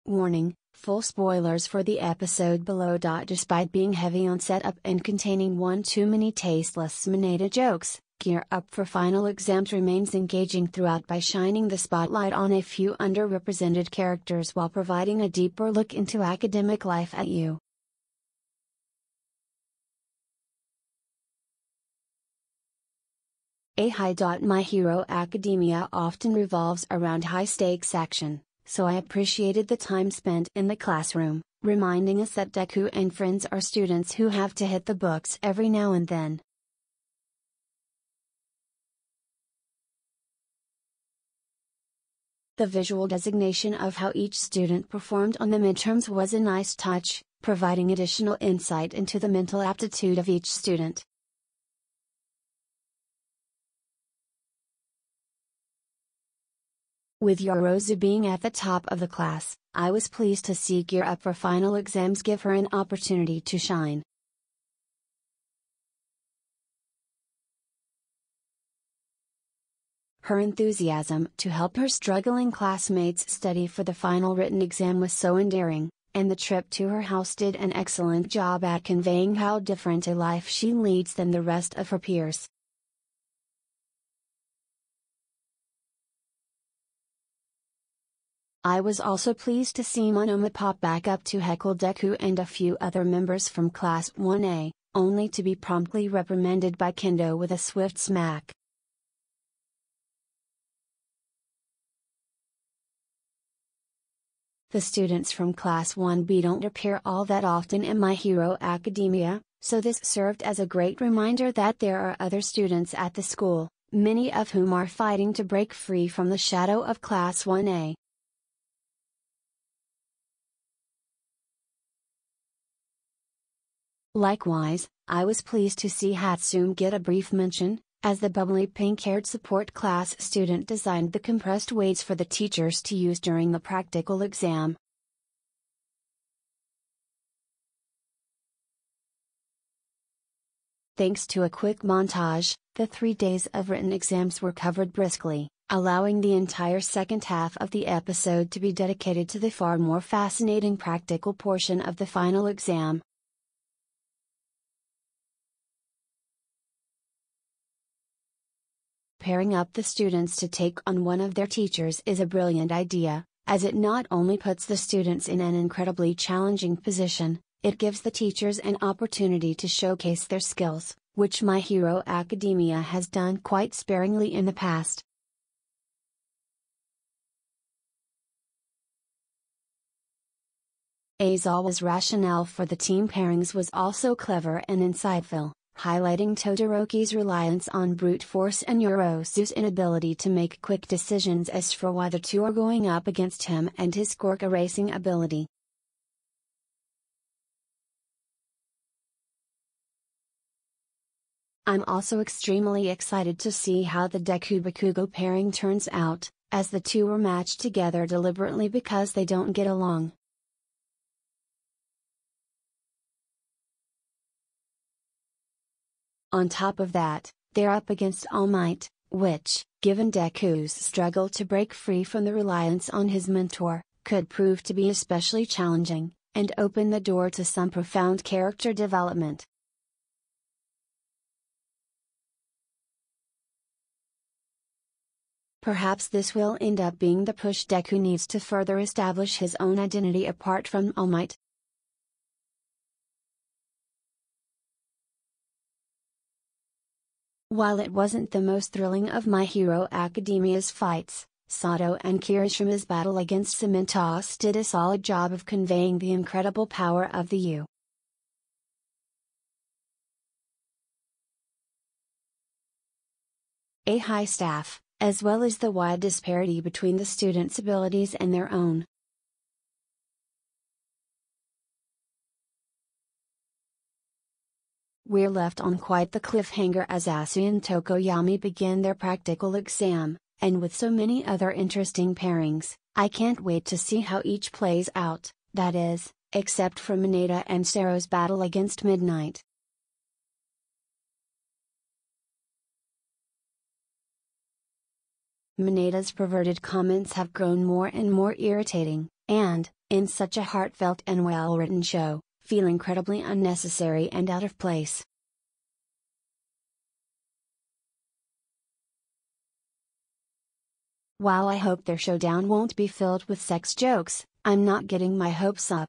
Warning, full spoilers for the episode below. Despite being heavy on setup and containing one too many tasteless Mineta jokes, Gear Up for Final Exams remains engaging throughout by shining the spotlight on a few underrepresented characters while providing a deeper look into academic life at U. High.My Hero Academia often revolves around high-stakes action, so I appreciated the time spent in the classroom, reminding us that Deku and friends are students who have to hit the books every now and then. The visual designation of how each student performed on the midterms was a nice touch, providing additional insight into the mental aptitude of each student. With Yaoyorozu being at the top of the class, I was pleased to see Gear Up for Final Exams give her an opportunity to shine. Her enthusiasm to help her struggling classmates study for the final written exam was so endearing, and the trip to her house did an excellent job at conveying how different a life she leads than the rest of her peers. I was also pleased to see Monoma pop back up to heckle Deku and a few other members from Class 1A, only to be promptly reprimanded by Kendo with a swift smack. The students from Class 1B don't appear all that often in My Hero Academia, so this served as a great reminder that there are other students at the school, many of whom are fighting to break free from the shadow of Class 1A. Likewise, I was pleased to see Hatsume get a brief mention, as the bubbly pink-haired support class student designed the compressed weights for the teachers to use during the practical exam. Thanks to a quick montage, the 3 days of written exams were covered briskly, allowing the entire second half of the episode to be dedicated to the far more fascinating practical portion of the final exam. Pairing up the students to take on one of their teachers is a brilliant idea, as it not only puts the students in an incredibly challenging position, it gives the teachers an opportunity to showcase their skills, which My Hero Academia has done quite sparingly in the past. Aizawa's rationale for the team pairings was also clever and insightful, highlighting Todoroki's reliance on brute force and Yaoyorozu's inability to make quick decisions as for why the two are going up against him and his Quirk-erasing ability. I'm also extremely excited to see how the Deku-Bakugo pairing turns out, as the two were matched together deliberately because they don't get along. On top of that, they're up against All Might, which, given Deku's struggle to break free from the reliance on his mentor, could prove to be especially challenging, and open the door to some profound character development. Perhaps this will end up being the push Deku needs to further establish his own identity apart from All Might. While it wasn't the most thrilling of My Hero Academia's fights, Sato and Kirishima's battle against Cementos did a solid job of conveying the incredible power of the U. High staff, as well as the wide disparity between the students' abilities and their own. We're left on quite the cliffhanger as Asui and Tokoyami begin their practical exam, and with so many other interesting pairings, I can't wait to see how each plays out, that is, except for Mineta and Sero's battle against Midnight. Mineta's perverted comments have grown more and more irritating, And, in such a heartfelt and well-written show, feel incredibly unnecessary and out of place. While I hope their showdown won't be filled with sex jokes, I'm not getting my hopes up.